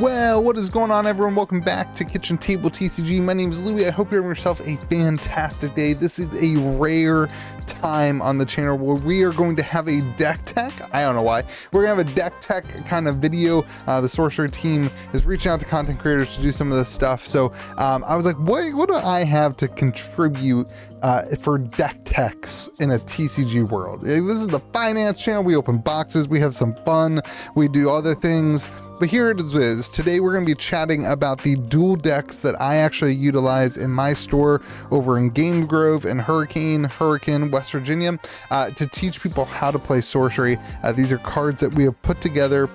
Well, what is going on, everyone? Welcome back to Kitchen Table TCG. My name is Louie. I hope you're having yourself a fantastic day. This is a rare time on the channel where we are going to have a deck tech. I don't know why. We're gonna have a deck tech kind of video. The Sorcery team is reaching out to content creators to do some of this stuff. So I was like, what do I have to contribute for deck techs in a TCG world? This is the finance channel. We open boxes, we have some fun, we do other things. But here it is. Today we're going to be chatting about the dual decks that I actually utilize in my store over in Game Grove and Hurricane, West Virginia, to teach people how to play Sorcery. These are cards that we have put together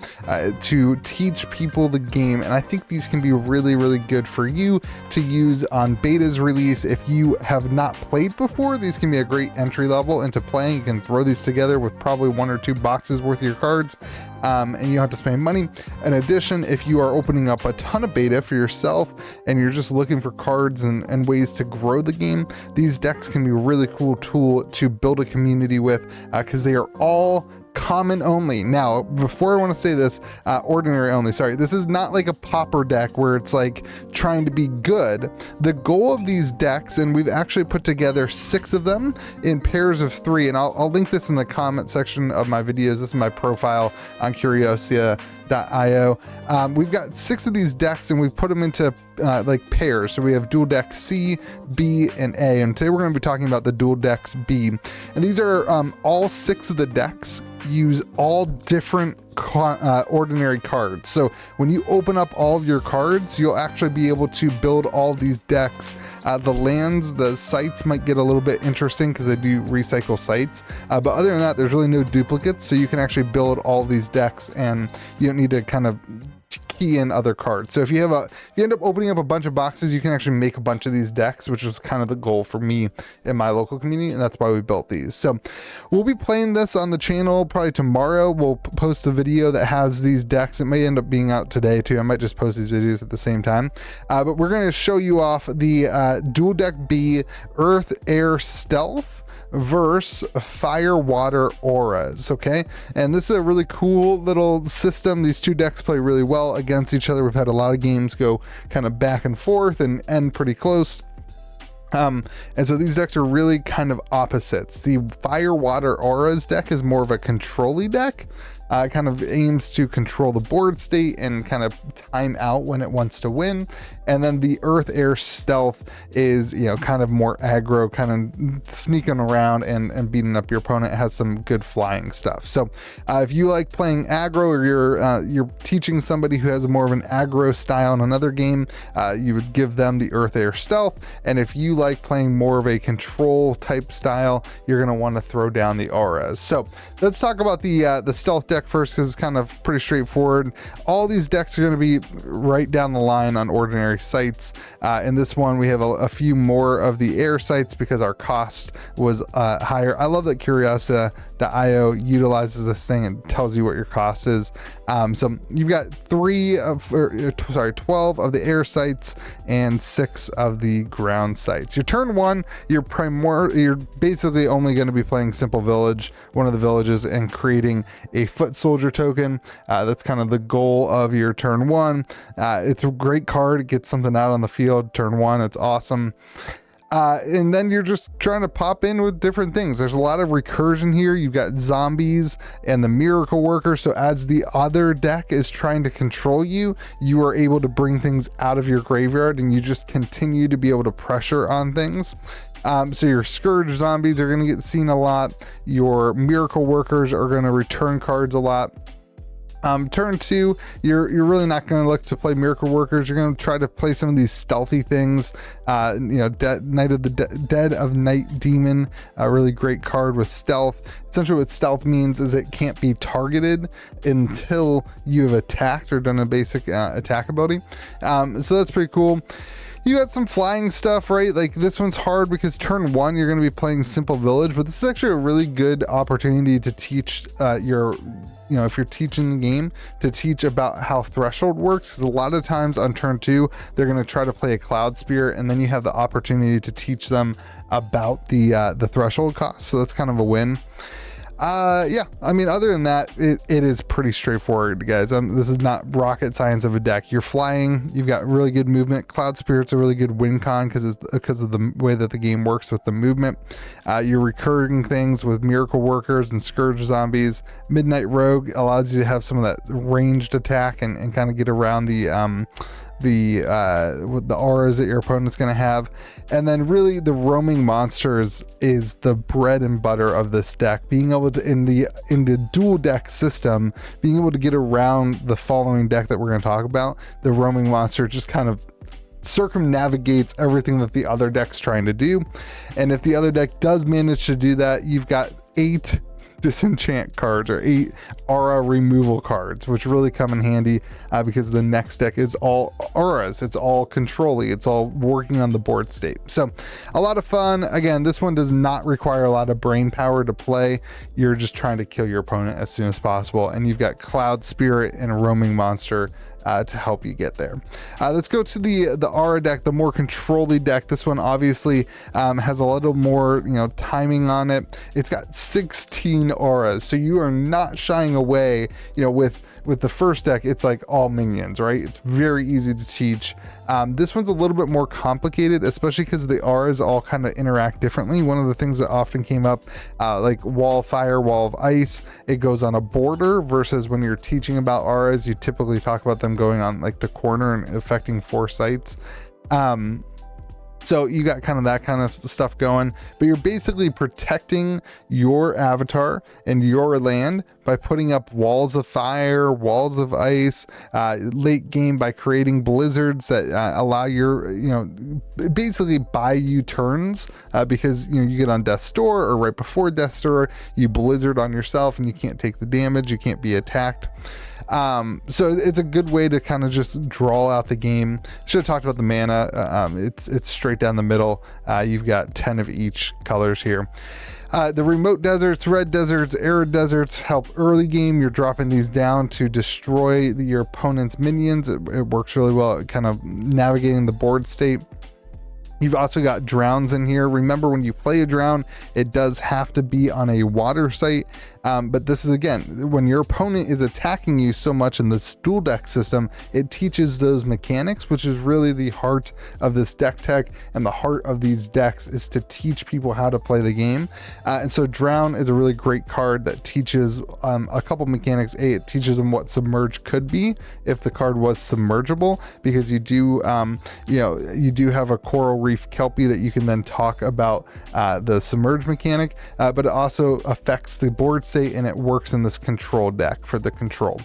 to teach people the game, and I think these can be really, really good for you to use on beta's release. If you have not played before, these can be a great entry level into playing. You can throw these together with probably 1 or 2 boxes worth of your cards, and you don't have to spend money. In addition, if you are opening up a ton of beta for yourself and you're just looking for cards and ways to grow the game, these decks can be a really cool tool to build a community with, because they are all common only. Now, before I want to say this, ordinary only, sorry, this is not like a popper deck where it's like trying to be good. The goal of these decks, and we've actually put together 6 of them in pairs of 3, and I'll link this in the comment section of my videos. This is my profile on Curiosia.io. We've got 6 of these decks and we've put them into like pairs. So we have dual deck C, B, and A. And today we're going to be talking about the dual decks B. And these are all 6 of the decks use all different ordinary cards. So when you open up all of your cards, you'll actually be able to build all of these decks. The lands, the sites might get a little bit interesting because they do recycle sites. But other than that, there's really no duplicates. So you can actually build all these decks and you don't need to kind of key in other cards. So if you end up opening up a bunch of boxes, you can actually make a bunch of these decks, which was kind of the goal for me in my local community, and that's why we built these. So we'll be playing this on the channel probably tomorrow. We'll post a video that has these decks. It may end up being out today too. I might just post these videos at the same time, but we're going to show you off the dual deck B Earth Air Stealth versus Fire Water Auras. Okay, and this is a really cool little system. These 2 decks play really well against each other. We've had a lot of games go kind of back and forth and end pretty close. And so these decks are really kind of opposites. The Fire Water Auras deck is more of a control-y deck. Kind of aims to control the board state and kind of time out when it wants to win. And then the Earth Air Stealth is, you know, kind of more aggro, kind of sneaking around and beating up your opponent. It has some good flying stuff. So if you like playing aggro, or you're teaching somebody who has more of an aggro style in another game, you would give them the Earth Air Stealth. And if you like playing more of a control type style, you're going to want to throw down the auras. So let's talk about the stealth deck first, because it's kind of pretty straightforward. All these decks are going to be right down the line on ordinary sites. In this one, we have a few more of the air sites because our cost was higher. I love that Curiosia.io utilizes this thing and tells you what your cost is. So you've got 12 of the air sites and 6 of the ground sites. Your turn 1, you're basically only going to be playing Simple Village, one of the villages, and creating a foot soldier token. That's kind of the goal of your turn 1. It's a great card. It gets something out on the field. Turn 1, it's awesome. And then you're just trying to pop in with different things. There's a lot of recursion here. You've got zombies and the miracle worker. So as the other deck is trying to control you, you are able to bring things out of your graveyard and you just continue to be able to pressure on things. So your scourge zombies are going to get seen a lot. Your miracle workers are going to return cards a lot. Turn 2, you're really not going to look to play miracle workers. You're going to try to play some of these stealthy things. Dead of Night Demon, a really great card with stealth. Essentially what stealth means is it can't be targeted until you have attacked or done a basic attack ability. So that's pretty cool. You got some flying stuff, right? Like this one's hard because turn 1 you're going to be playing Simple Village, but this is actually a really good opportunity to teach if you're teaching the game, to teach about how threshold works, because a lot of times on turn 2 they're going to try to play a Cloud Spear, and then you have the opportunity to teach them about the threshold cost. So that's kind of a win. Yeah, I mean, other than that, it is pretty straightforward, guys. This is not rocket science of a deck. You're flying, you've got really good movement. Cloud Spirit's a really good win con because of the way that the game works with the movement. You're recurring things with Miracle Workers and Scourge Zombies. Midnight Rogue allows you to have some of that ranged attack and kind of get around the auras that your opponent's going to have. And then really the roaming monsters is the bread and butter of this deck. Being able to, in the dual deck system, being able to get around the following deck that we're going to talk about, the roaming monster just kind of circumnavigates everything that the other deck's trying to do. And if the other deck does manage to do that, you've got 8 disenchant cards or 8 aura removal cards, which really come in handy because the next deck is all auras, it's all control-y, it's all working on the board state. So a lot of fun. Again, this one does not require a lot of brain power to play. You're just trying to kill your opponent as soon as possible, and you've got Cloud Spirit and a roaming monster to help you get there. Let's go to the aura deck, the more control-y deck. This one obviously has a little more, timing on it. It's got 16 auras, so you are not shying away. With the first deck, it's like all minions, right? It's very easy to teach. This one's a little bit more complicated, especially because the auras all kind of interact differently. One of the things that often came up, like wall of fire, wall of ice, it goes on a border, versus when you're teaching about auras, you typically talk about them going on like the corner and affecting 4 sites. So you got kind of that kind of stuff going, but you're basically protecting your avatar and your land by putting up walls of fire, walls of ice, late game by creating blizzards that allow your, basically buy you turns, because you get on death's door or right before death's door, you blizzard on yourself and you can't take the damage, you can't be attacked. So it's a good way to kind of just draw out the game. Should have talked about the mana. It's straight down the middle. You've got 10 of each colors here. The remote deserts, red deserts, arid deserts help early game. You're dropping these down to destroy your opponent's minions. It works really well at kind of navigating the board state. You've also got drowns in here. Remember, when you play a drown, it does have to be on a water site. But this is, again, when your opponent is attacking you so much in the dual deck system, it teaches those mechanics, which is really the heart of this deck tech, and the heart of these decks is to teach people how to play the game. And so Drown is a really great card that teaches a couple mechanics. It teaches them what submerge could be if the card was submergible, because you do have a coral reef kelpie that you can then talk about the submerge mechanic, but it also affects the board state, and it works in this control deck for the control.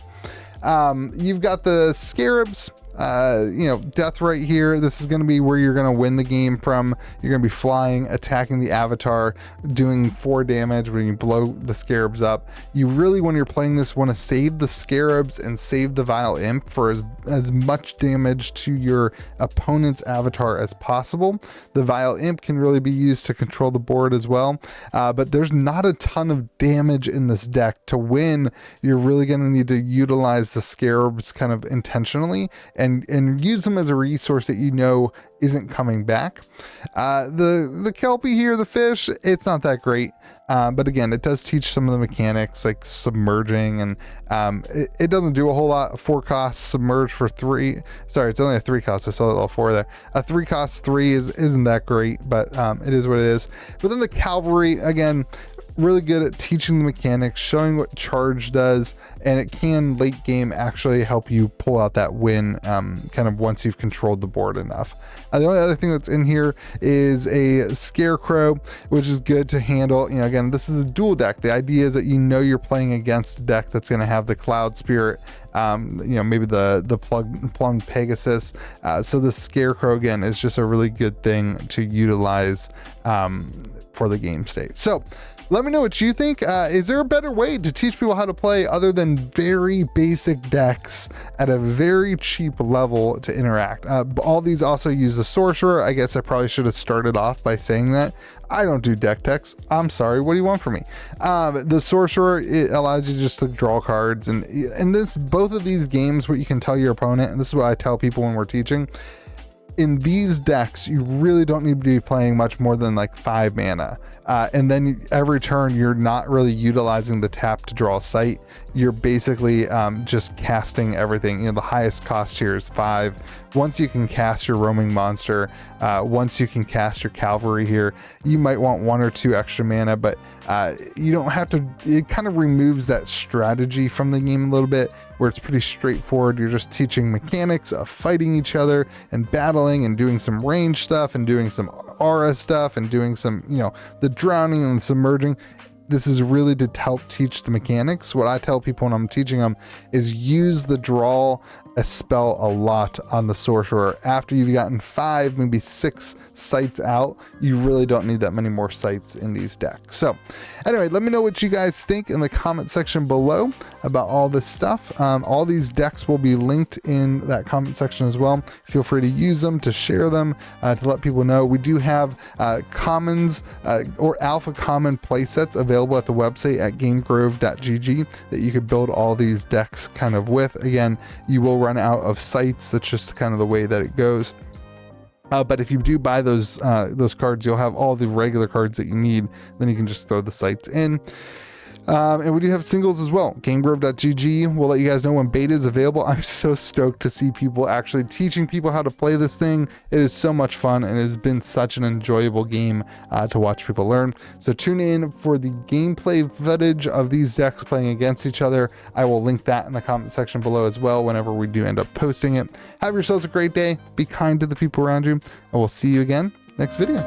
You've got the scarabs, death right here. This is going to be where you're going to win the game from. You're going to be flying, attacking the avatar, doing 4 damage when you blow the scarabs up. You really, when you're playing this, want to save the scarabs and save the vile imp for as much damage to your opponent's avatar as possible. The vile imp can really be used to control the board as well, but there's not a ton of damage in this deck. To win, you're really going to need to utilize the scarabs kind of intentionally and use them as a resource that isn't coming back. The kelpie here, the fish, it's not that great. But again, it does teach some of the mechanics like submerging, and it doesn't do a whole lot. 4 costs, submerge for 3. Sorry, it's only a 3 cost. I saw that all 4 there. A 3 cost 3 isn't that great, but it is what it is. But then the cavalry, again, really good at teaching the mechanics, showing what charge does, and it can late game actually help you pull out that win kind of once you've controlled the board enough. The only other thing that's in here is a scarecrow, which is good to handle. Again, this is a dual deck. The idea is that you're playing against a deck that's going to have the Cloud Spirit, maybe the plumbed Pegasus. So the scarecrow, again, is just a really good thing to utilize for the game state. So let me know what you think. Is there a better way to teach people how to play other than very basic decks at a very cheap level to interact? All these also use the Sorcerer. I guess I probably should have started off by saying that. I don't do deck techs. I'm sorry. What do you want from me? The Sorcerer, it allows you just to draw cards. And both of these games, what you can tell your opponent, and this is what I tell people when we're teaching, in these decks, you really don't need to be playing much more than like 5 mana. And then every turn, you're not really utilizing the tap to draw a site. You're basically just casting everything. You know, the highest cost here is 5. Once you can cast your roaming monster, once you can cast your cavalry here, you might want 1 or 2 extra mana, but you don't have to. It kind of removes that strategy from the game a little bit, where it's pretty straightforward. You're just teaching mechanics of fighting each other and battling and doing some range stuff and doing some aura stuff and doing some, you know, the drowning and submerging. This is really to help teach the mechanics. What I tell people when I'm teaching them is use the draw a spell a lot on the sorcerer. After you've gotten 5, maybe 6 sites out, you really don't need that many more sites in these decks. So anyway, let me know what you guys think in the comment section below about all this stuff. All these decks will be linked in that comment section as well. Feel free to use them, to share them, to let people know. We do have commons or alpha common playsets available at the website at gamegrove.gg that you could build all these decks kind of with. Again, you will run out of sites. That's just kind of the way that it goes. But if you do buy those cards, you'll have all the regular cards that you need. Then you can just throw the sites in. And we do have singles as well. GameGrove.gg will let you guys know when beta is available. I'm so stoked to see people actually teaching people how to play this thing. It is so much fun and it has been such an enjoyable game to watch people learn. So tune in for the gameplay footage of these decks playing against each other. I will link that in the comment section below as well whenever we do end up posting it. Have yourselves a great day. Be kind to the people around you, and we'll see you again next video.